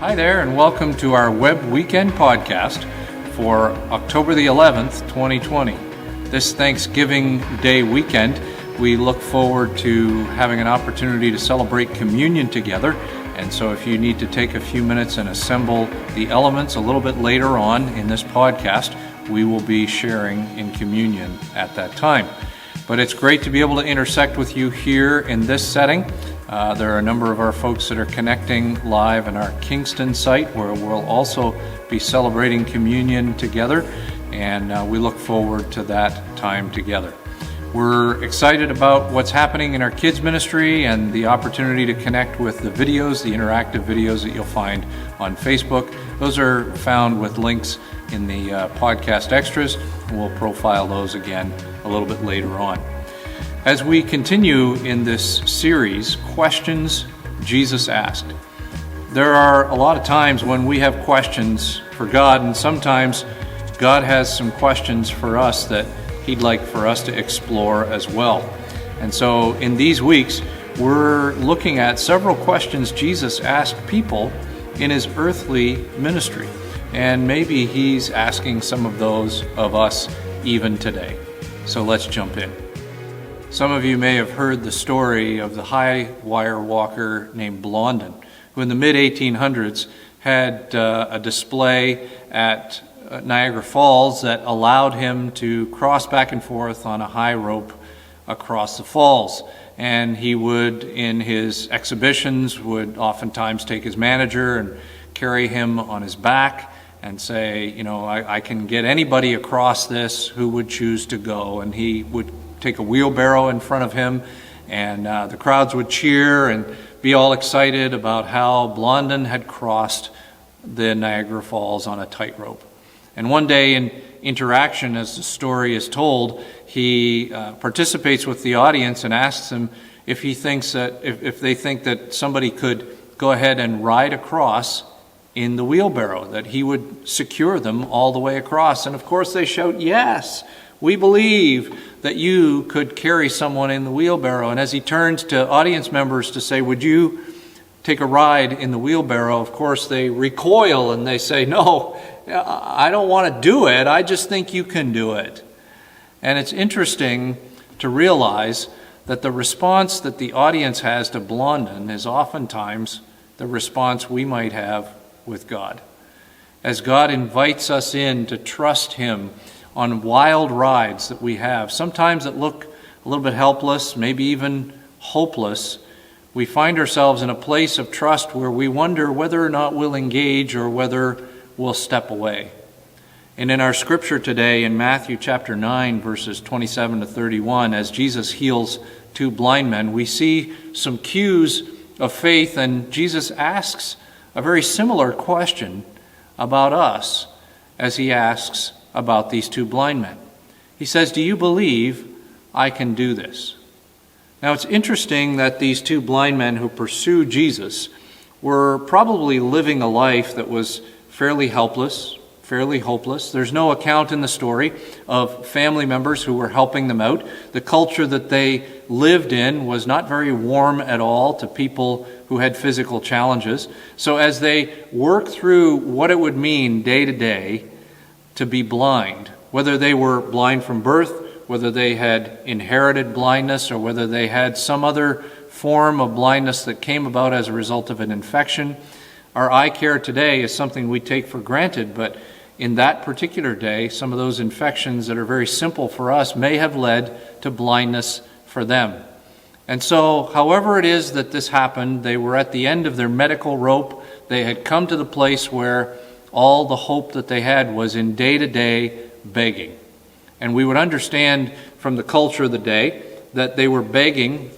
Hi there, and welcome to our Web Weekend podcast for October the 11th, 2020. This Thanksgiving Day weekend, we look forward to having an opportunity to celebrate communion together. And so if you need to take a few minutes and assemble the elements a little bit later on in this podcast, we will be sharing in communion at that time. But it's great to be able to intersect with you here in this setting. There are a number of our folks that are connecting live in our Kingston site, where we'll also be celebrating communion together, and we look forward to that time together. We're excited about what's happening in our kids ministry and the opportunity to connect with the videos, the interactive videos that you'll find on Facebook. Those are found with links in the podcast extras, and we'll profile those again a little bit later on. As we continue in this series, Questions Jesus Asked, there are a lot of times when we have questions for God, and sometimes God has some questions for us that He'd like for us to explore as well. And so in these weeks, we're looking at several questions Jesus asked people in His earthly ministry. And maybe He's asking some of those of us even today. So let's jump in. Some of you may have heard the story of the high wire walker named Blondin, who in the mid-1800s had a display at Niagara Falls that allowed him to cross back and forth on a high rope across the falls. And he would, in his exhibitions, would oftentimes take his manager and carry him on his back and say, you know, I can get anybody across this who would choose to go. And he would take a wheelbarrow in front of him, and the crowds would cheer and be all excited about how Blondin had crossed the Niagara Falls on a tightrope. And one day in interaction, as the story is told, he participates with the audience and asks them if he thinks that if they think that somebody could go ahead and ride across in the wheelbarrow, that he would secure them all the way across. And of course they shout, "Yes, we believe that you could carry someone in the wheelbarrow." And as he turns to audience members to say, "Would you take a ride in the wheelbarrow?" of course they recoil and they say, "No, I don't want to do it. I just think you can do it." And it's interesting to realize that the response that the audience has to Blondin is oftentimes the response we might have with God. As God invites us in to trust Him on wild rides that we have, sometimes that look a little bit helpless, maybe even hopeless, we find ourselves in a place of trust where we wonder whether or not we'll engage or whether we'll step away. And in our scripture today, in Matthew chapter 9, verses 27 to 31, as Jesus heals two blind men, we see some cues of faith, and Jesus asks a very similar question about us as He asks about these two blind men. He says, "Do you believe I can do this?" Now it's interesting that these two blind men who pursued Jesus were probably living a life that was fairly helpless, fairly hopeless. There's no account in the story of family members who were helping them out. The culture that they lived in was not very warm at all to people who had physical challenges. So as they worked through what it would mean day to day to be blind, whether they were blind from birth, whether they had inherited blindness, or whether they had some other form of blindness that came about as a result of an infection. Our eye care today is something we take for granted, but in that particular day, some of those infections that are very simple for us may have led to blindness for them. And so, however it is that this happened, they were at the end of their medical rope. They had come to the place where all the hope that they had was in day-to-day begging. And we would understand from the culture of the day that they were begging,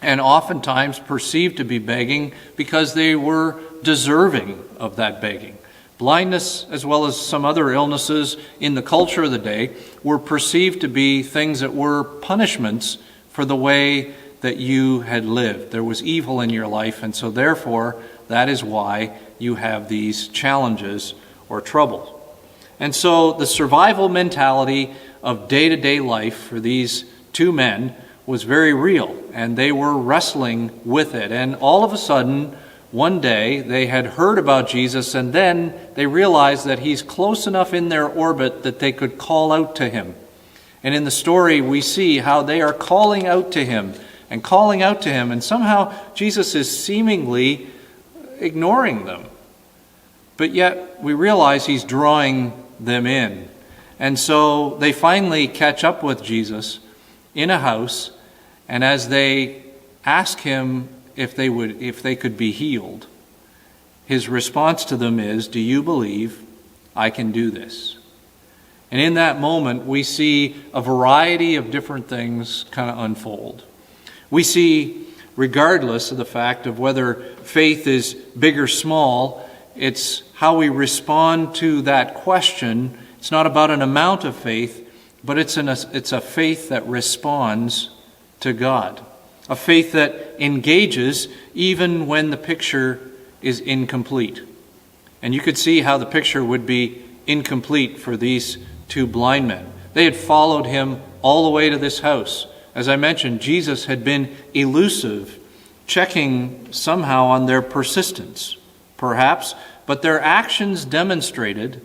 and oftentimes perceived to be begging because they were deserving of that begging. Blindness, as well as some other illnesses in the culture of the day, were perceived to be things that were punishments for the way that you had lived. There was evil in your life, and so therefore that is why you have these challenges or troubles. And so the survival mentality of day-to-day life for these two men was very real, and they were wrestling with it. And all of a sudden, one day they had heard about Jesus, and then they realized that he's close enough in their orbit that they could call out to him. And in the story, we see how they are calling out to him, and somehow Jesus is seemingly ignoring them. But yet we realize he's drawing them in. And so they finally catch up with Jesus in a house, and as they ask him if they could be healed, his response to them is, "Do you believe I can do this?" And in that moment, we see a variety of different things kind of unfold. We see, regardless of the fact of whether faith is big or small, it's how we respond to that question. It's not about an amount of faith, but it's a faith that responds to God. A faith that engages even when the picture is incomplete. And you could see how the picture would be incomplete for these two blind men. They had followed him all the way to this house. As I mentioned, Jesus had been elusive, checking somehow on their persistence, perhaps, but their actions demonstrated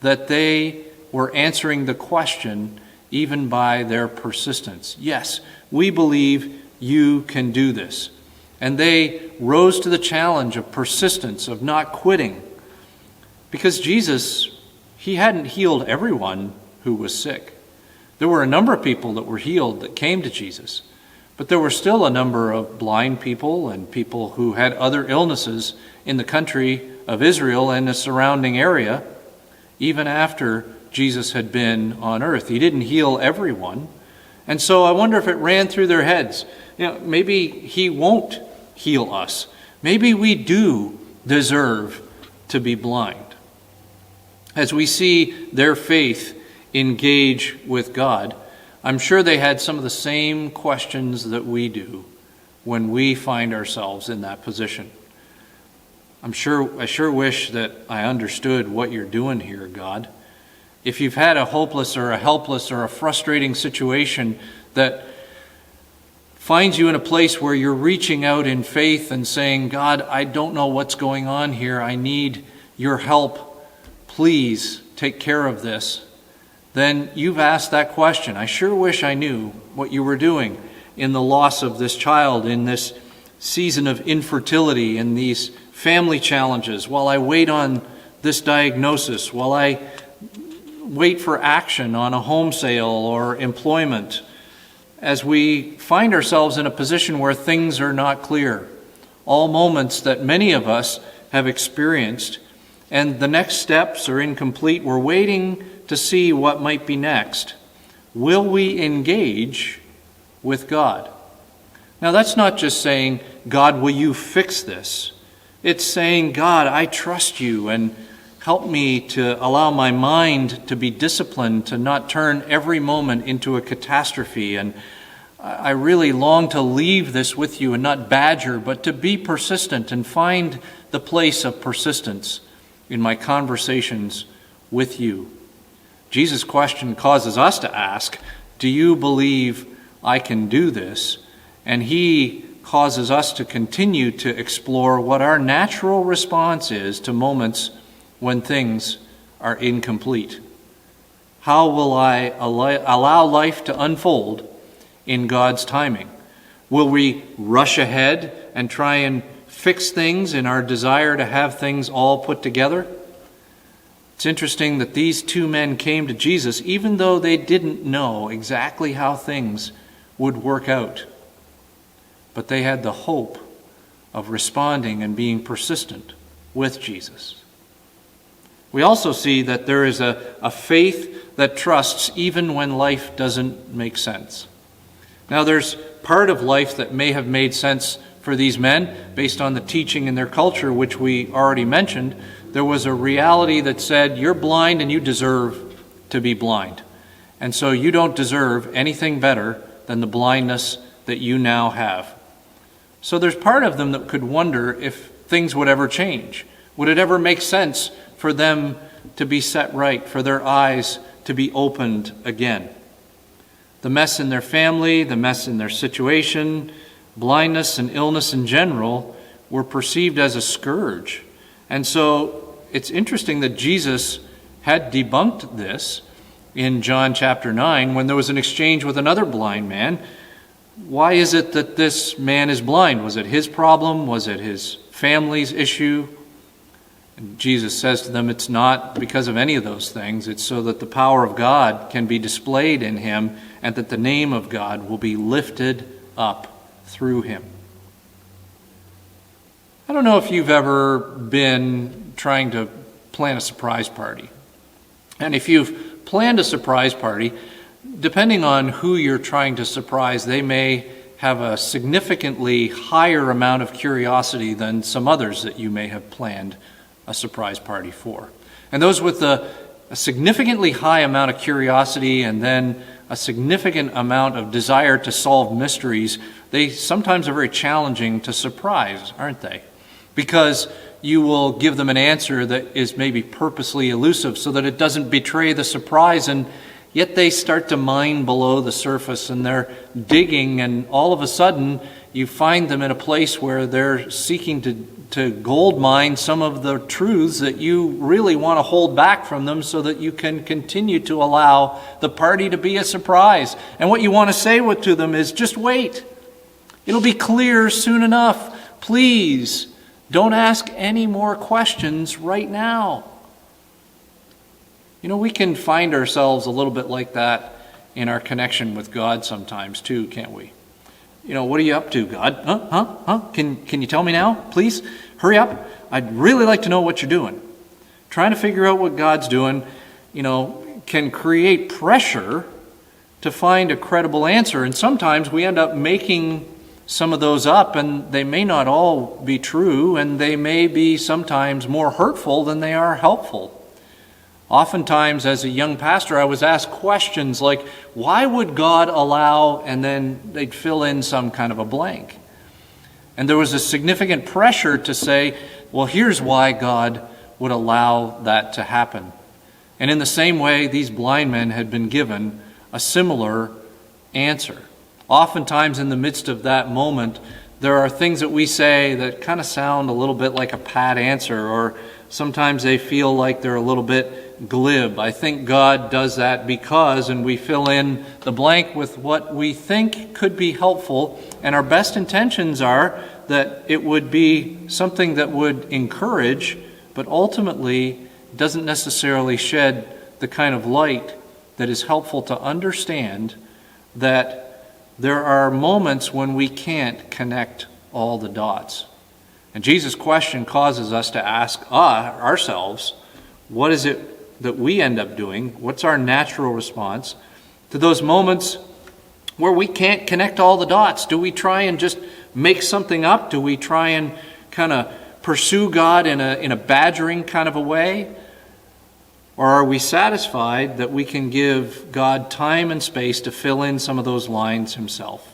that they were answering the question even by their persistence. Yes, we believe you can do this. And they rose to the challenge of persistence, of not quitting. Because Jesus, he hadn't healed everyone who was sick. There were a number of people that were healed that came to Jesus. But there were still a number of blind people and people who had other illnesses in the country of Israel and the surrounding area, even after Jesus had been on earth. He didn't heal everyone. And so I wonder if it ran through their heads, maybe he won't heal us. Maybe we do deserve to be blind. As we see their faith engage with God, I'm sure they had some of the same questions that we do when we find ourselves in that position. I sure wish that I understood what you're doing here, God. If you've had a hopeless or a helpless or a frustrating situation that finds you in a place where you're reaching out in faith and saying, "God, I don't know what's going on here. I need your help. Please take care of this," then you've asked that question. I sure wish I knew what you were doing in the loss of this child, in this season of infertility, in these family challenges, while I wait on this diagnosis, while I wait for action on a home sale or employment, as we find ourselves in a position where things are not clear. All moments that many of us have experienced, and the next steps are incomplete. We're waiting to see what might be next. Will we engage with God? Now, that's not just saying, "God, will you fix this?" It's saying, "God, I trust you, and help me to allow my mind to be disciplined, to not turn every moment into a catastrophe. And I really long to leave this with you and not badger, but to be persistent and find the place of persistence in my conversations with you." Jesus' question causes us to ask, "Do you believe I can do this?" And he causes us to continue to explore what our natural response is to moments when things are incomplete. How will I allow life to unfold in God's timing? Will we rush ahead and try and fix things in our desire to have things all put together? It's interesting that these two men came to Jesus even though they didn't know exactly how things would work out. But they had the hope of responding and being persistent with Jesus. We also see that there is a faith that trusts even when life doesn't make sense. Now, there's part of life that may have made sense for these men based on the teaching in their culture, which we already mentioned. There was a reality that said, you're blind and you deserve to be blind. And so you don't deserve anything better than the blindness that you now have. So there's part of them that could wonder if things would ever change. Would it ever make sense for them to be set right, for their eyes to be opened again? The mess in their family, the mess in their situation, blindness and illness in general were perceived as a scourge. And so it's interesting that Jesus had debunked this in John chapter 9 when there was an exchange with another blind man. Why is it that this man is blind? Was it his problem? Was it his family's issue? And Jesus says to them, it's not because of any of those things. It's so that the power of God can be displayed in him and that the name of God will be lifted up through him. I don't know if you've ever been trying to plan a surprise party. And if you've planned a surprise party, depending on who you're trying to surprise, they may have a significantly higher amount of curiosity than some others that you may have planned a surprise party for. And those with a significantly high amount of curiosity and then a significant amount of desire to solve mysteries, they sometimes are very challenging to surprise, aren't they? Because you will give them an answer that is maybe purposely elusive so that it doesn't betray the surprise, and yet they start to mine below the surface and they're digging, and all of a sudden you find them in a place where they're seeking to gold mine some of the truths that you really want to hold back from them so that you can continue to allow the party to be a surprise. And what you want to say to them is, just wait. It'll be clear soon enough. Please don't ask any more questions right now. You know, we can find ourselves a little bit like that in our connection with God sometimes too, can't we? You know, what are you up to, God? Can you tell me now, please? Hurry up. I'd really like to know what you're doing. Trying to figure out what God's doing, you know, can create pressure to find a credible answer. And sometimes we end up making some of those up, and they may not all be true, and they may be sometimes more hurtful than they are helpful. Oftentimes, as a young pastor, I was asked questions like, why would God allow, and then they'd fill in some kind of a blank. And there was a significant pressure to say, well, here's why God would allow that to happen. And in the same way, these blind men had been given a similar answer. Oftentimes, in the midst of that moment, there are things that we say that kind of sound a little bit like a pat answer, or sometimes they feel like they're a little bit glib. I think God does that because, and we fill in the blank with what we think could be helpful, and our best intentions are that it would be something that would encourage, but ultimately doesn't necessarily shed the kind of light that is helpful to understand that there are moments when we can't connect all the dots. And Jesus' question causes us to ask ourselves, what is it that we end up doing? What's our natural response to those moments where we can't connect all the dots? Do we try and just make something up? Do we try and kind of pursue God in a badgering kind of a way? Or are we satisfied that we can give God time and space to fill in some of those lines himself?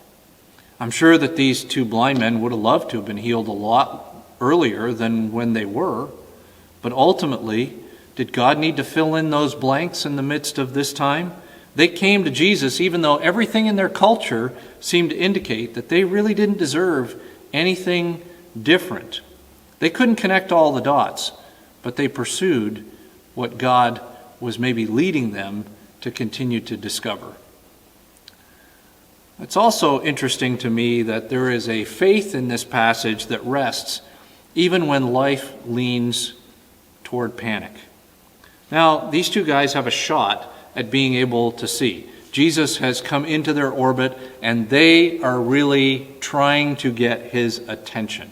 I'm sure that these two blind men would have loved to have been healed a lot earlier than when they were, but ultimately, did God need to fill in those blanks in the midst of this time? They came to Jesus even though everything in their culture seemed to indicate that they really didn't deserve anything different. They couldn't connect all the dots, but they pursued what God was maybe leading them to continue to discover. It's also interesting to me that there is a faith in this passage that rests even when life leans toward panic. Now, these two guys have a shot at being able to see. Jesus has come into their orbit, and they are really trying to get his attention.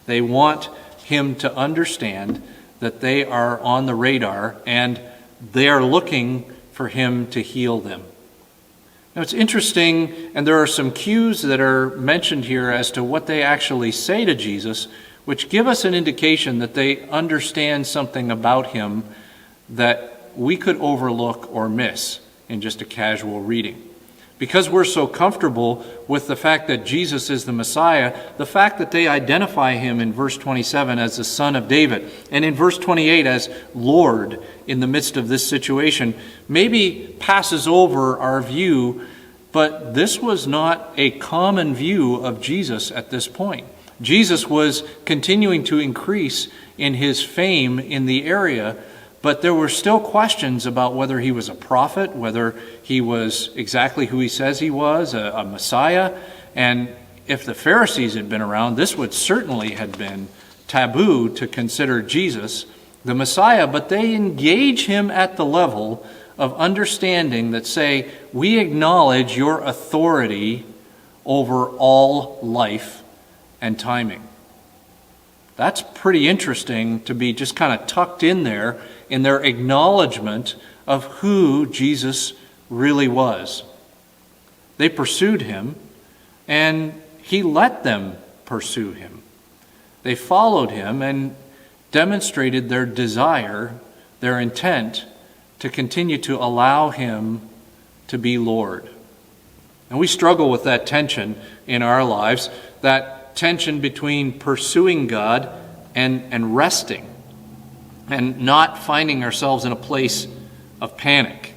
They want him to understand that they are on the radar, and they are looking for him to heal them. Now, it's interesting, and there are some cues that are mentioned here as to what they actually say to Jesus, which give us an indication that they understand something about him that we could overlook or miss in just a casual reading. Because we're so comfortable with the fact that Jesus is the Messiah, the fact that they identify him in verse 27 as the Son of David, and in verse 28 as Lord in the midst of this situation, maybe passes over our view, but this was not a common view of Jesus at this point. Jesus was continuing to increase in his fame in the area, but there were still questions about whether he was a prophet, whether he was exactly who he says he was, a Messiah. And if the Pharisees had been around, this would certainly have been taboo to consider Jesus the Messiah. But they engage him at the level of understanding that say, we acknowledge your authority over all life and timing. That's pretty interesting to be just kind of tucked in there in their acknowledgement of who Jesus really was. They pursued him, and he let them pursue him. They followed him and demonstrated their desire, their intent to continue to allow him to be Lord. And we struggle with that tension in our lives, that tension between pursuing God and resting, and not finding ourselves in a place of panic.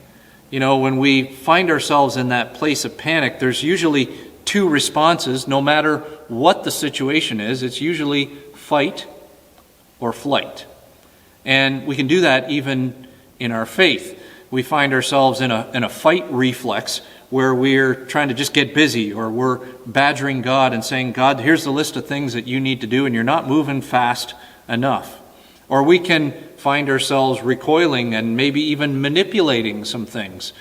You know, when we find ourselves in that place of panic, there's usually two responses. No matter what the situation is, it's usually fight or flight. And we can do that even in our faith. We find ourselves in a fight reflex where we're trying to just get busy, or we're badgering God and saying, God, here's the list of things that you need to do, and you're not moving fast enough. Or we can find ourselves recoiling and maybe even manipulating some things.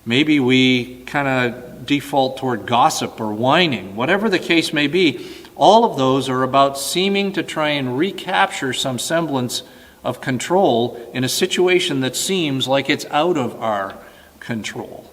Maybe we kind of default toward gossip or whining. Whatever the case may be, all of those are about seeming to try and recapture some semblance of control in a situation that seems like it's out of our control.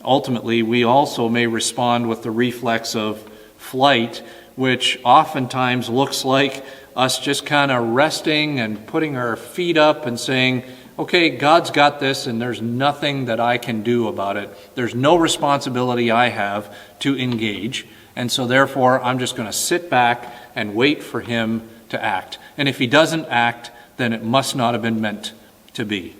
Ultimately, we also may respond with the reflex of flight, which oftentimes looks like us just kind of resting and putting our feet up and saying, okay, God's got this and there's nothing that I can do about it. There's no responsibility I have to engage. And so therefore, I'm just going to sit back and wait for him to act. And if he doesn't act, then it must not have been meant to be.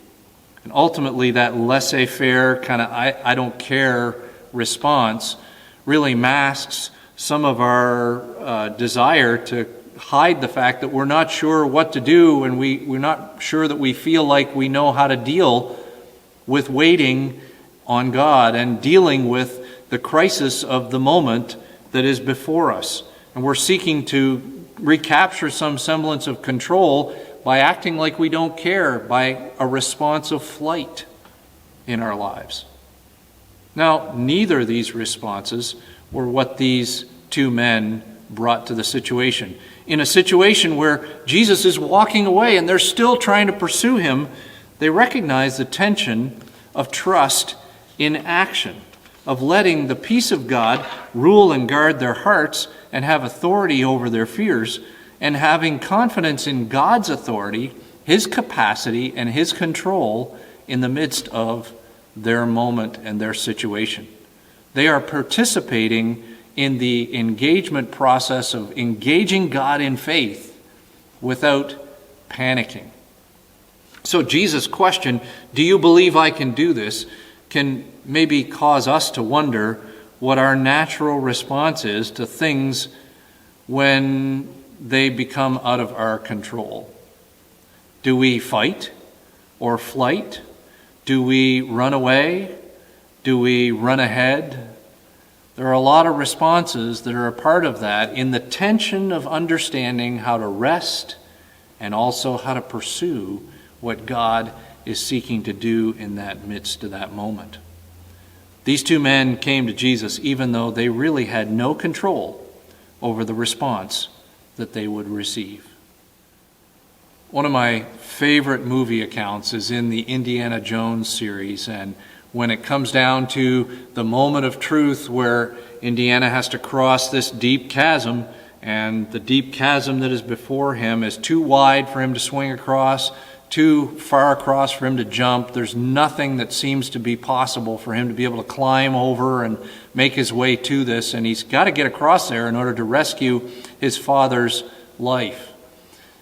And ultimately, that laissez-faire kind of I don't care response really masks some of our desire to hide the fact that we're not sure what to do, and we're not sure that we feel like we know how to deal with waiting on God and dealing with the crisis of the moment that is before us. And we're seeking to recapture some semblance of control by acting like we don't care, by a response of flight in our lives. Now, neither of these responses were what these two men brought to the situation. In a situation where Jesus is walking away and they're still trying to pursue him, they recognize the tension of trust in action, of letting the peace of God rule and guard their hearts and have authority over their fears, and having confidence in God's authority, his capacity, and his control in the midst of their moment and their situation. They are participating in the engagement process of engaging God in faith without panicking. So Jesus' question, do you believe I can do this, can maybe cause us to wonder what our natural response is to things when they become out of our control. Do we fight or flight? Do we run away? Do we run ahead? There are a lot of responses that are a part of that in the tension of understanding how to rest and also how to pursue what God is seeking to do in that midst of that moment. These two men came to Jesus even though they really had no control over the response that they would receive. One of my favorite movie accounts is in the Indiana Jones series, and when it comes down to the moment of truth where Indiana has to cross this deep chasm, and the deep chasm that is before him is too wide for him to swing across, too far across for him to jump. There's nothing that seems to be possible for him to be able to climb over and make his way to this, and he's got to get across there in order to rescue his father's life.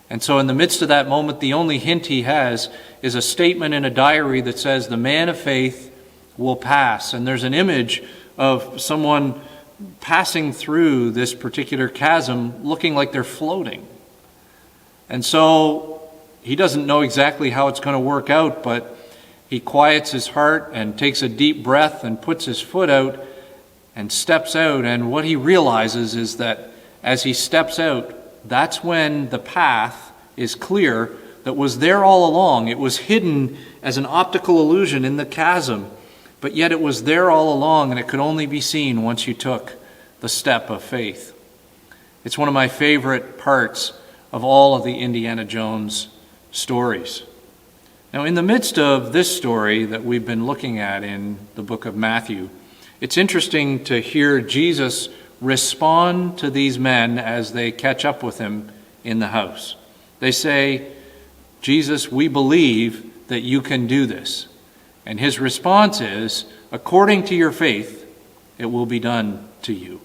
And so in the midst of that moment, the only hint he has is a statement in a diary that says, the man of faith will pass. And there's an image of someone passing through this particular chasm looking like they're floating. And so he doesn't know exactly how it's going to work out, but he quiets his heart and takes a deep breath and puts his foot out and steps out. And what he realizes is that as he steps out, that's when the path is clear that was there all along. It was hidden as an optical illusion in the chasm, but yet it was there all along, and it could only be seen once you took the step of faith. It's one of my favorite parts of all of the Indiana Jones stories. Now, in the midst of this story that we've been looking at in the book of Matthew, it's interesting to hear Jesus respond to these men as they catch up with him in the house. They say, "Jesus, we believe that you can do this." And his response is, "According to your faith, it will be done to you."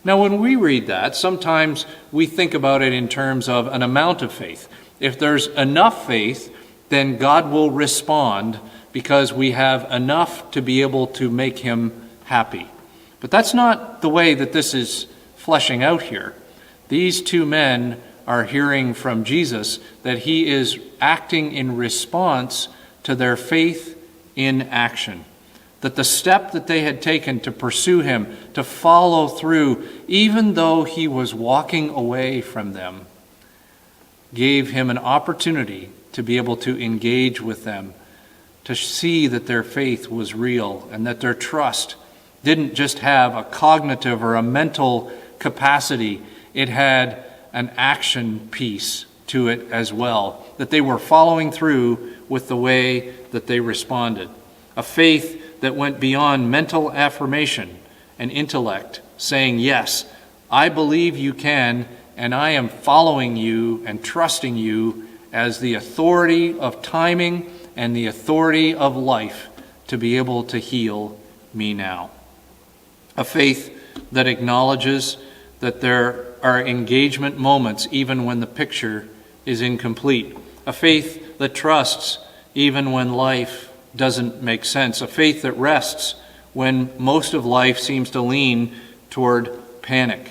Now, when we read that, sometimes we think about it in terms of an amount of faith. If there's enough faith, then God will respond because we have enough to be able to make him happy. But that's not the way that this is fleshing out here. These two men are hearing from Jesus that he is acting in response to their faith in action. That the step that they had taken to pursue him, to follow through, even though he was walking away from them, gave him an opportunity to be able to engage with them, to see that their faith was real and that their trust didn't just have a cognitive or a mental capacity, it had an action piece to it as well, that they were following through with the way that they responded. A faith that went beyond mental affirmation and intellect, saying, "Yes, I believe you can, and I am following you and trusting you as the authority of timing and the authority of life to be able to heal me now." A faith that acknowledges that there are engagement moments even when the picture is incomplete. A faith that trusts even when life doesn't make sense. A faith that rests when most of life seems to lean toward panic.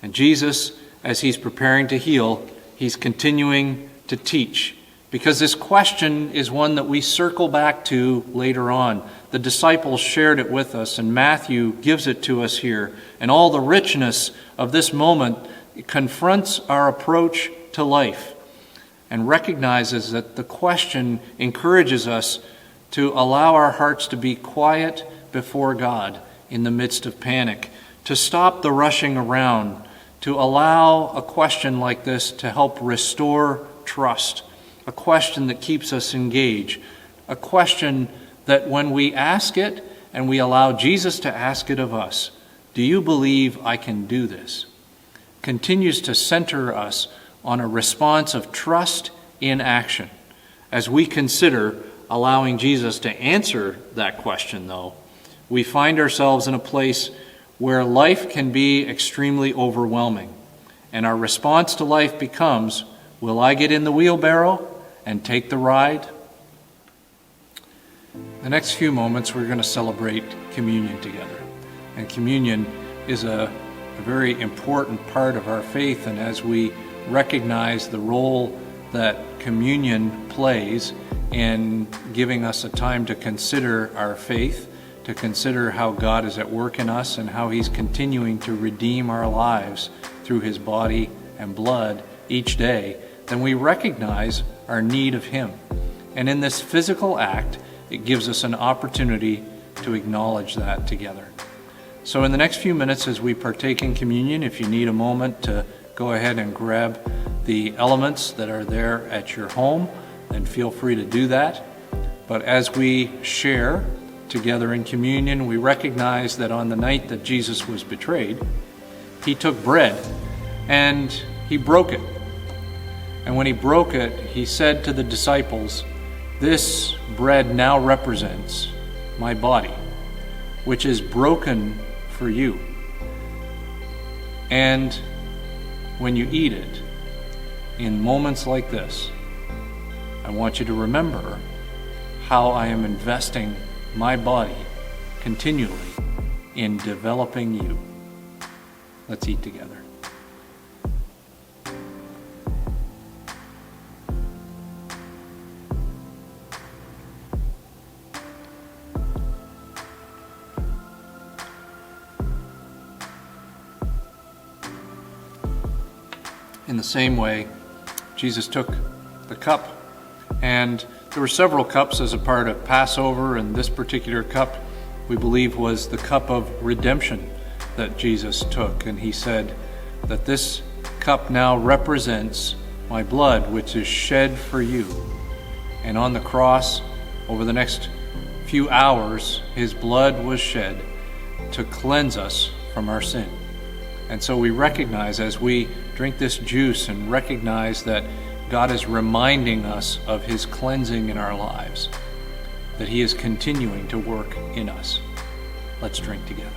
And Jesus, as he's preparing to heal, he's continuing to teach, because this question is one that we circle back to later on. The disciples shared it with us, and Matthew gives it to us here. And all the richness of this moment confronts our approach to life and recognizes that the question encourages us to allow our hearts to be quiet before God in the midst of panic, to stop the rushing around, to allow a question like this to help restore trust, a question that keeps us engaged, a question that when we ask it and we allow Jesus to ask it of us, "Do you believe I can do this?" continues to center us on a response of trust in action. As we consider allowing Jesus to answer that question, though, we find ourselves in a place where life can be extremely overwhelming. And our response to life becomes, will I get in the wheelbarrow and take the ride? The next few moments we're going to celebrate communion together. And communion is a very important part of our faith, and as we recognize the role that communion plays in giving us a time to consider our faith, to consider how God is at work in us and how he's continuing to redeem our lives through his body and blood each day, then we recognize our need of him. And in this physical act, it gives us an opportunity to acknowledge that together. So in the next few minutes as we partake in communion, if you need a moment to go ahead and grab the elements that are there at your home, then feel free to do that. But as we share together in communion, we recognize that on the night that Jesus was betrayed, he took bread and he broke it. And when he broke it, he said to the disciples, "This bread now represents my body, which is broken for you. And when you eat it, in moments like this, I want you to remember how I am investing my body continually in developing you. Let's eat together. In the same way, Jesus took the cup, and there were several cups as a part of Passover, and this particular cup, we believe, was the cup of redemption that Jesus took. And he said that this cup now represents my blood, which is shed for you. And on the cross, over the next few hours, his blood was shed to cleanse us from our sin. And so we recognize, as we drink this juice and recognize that God is reminding us of his cleansing in our lives, that he is continuing to work in us. Let's drink together.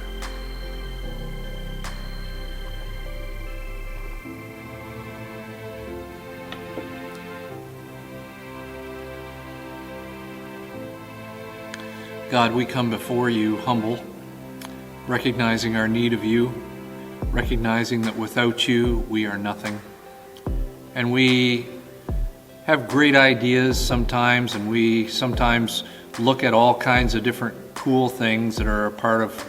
God, we come before you humble, recognizing our need of you, recognizing that without you, we are nothing. And we have great ideas sometimes, and we sometimes look at all kinds of different cool things that are a part of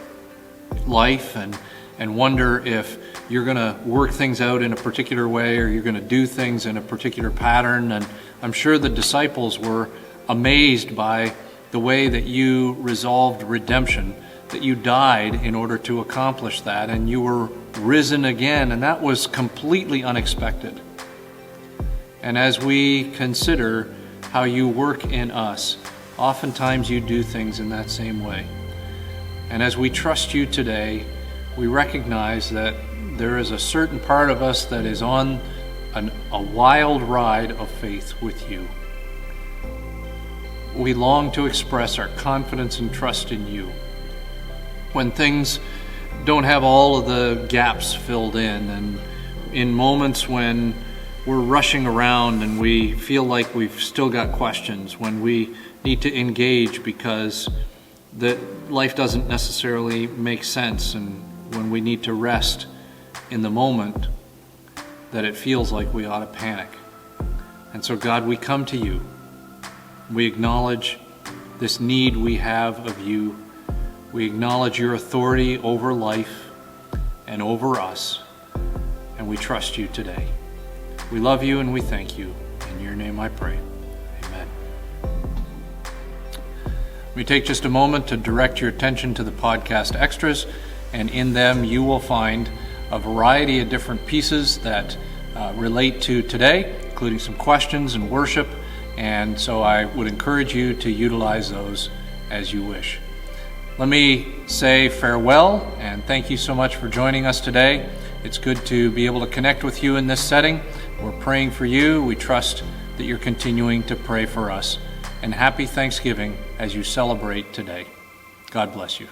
life and wonder if you're going to work things out in a particular way, or you're going to do things in a particular pattern. And I'm sure the disciples were amazed by the way that you resolved redemption, that you died in order to accomplish that, and you were risen again, and that was completely unexpected. And as we consider how you work in us, oftentimes you do things in that same way. And as we trust you today, we recognize that there is a certain part of us that is on a wild ride of faith with you. We long to express our confidence and trust in you. When things don't have all of the gaps filled in, and in moments when we're rushing around and we feel like we've still got questions, when we need to engage because that life doesn't necessarily make sense, and when we need to rest in the moment, that it feels like we ought to panic. And so, God, we come to you. We acknowledge this need we have of you. We acknowledge your authority over life and over us, and we trust you today. We love you and we thank you. In your name I pray. Amen. We take just a moment to direct your attention to the podcast extras, and in them you will find a variety of different pieces that relate to today, including some questions and worship, and so I would encourage you to utilize those as you wish. Let me say farewell and thank you so much for joining us today. It's good to be able to connect with you in this setting. We're praying for you. We trust that you're continuing to pray for us. And happy Thanksgiving as you celebrate today. God bless you.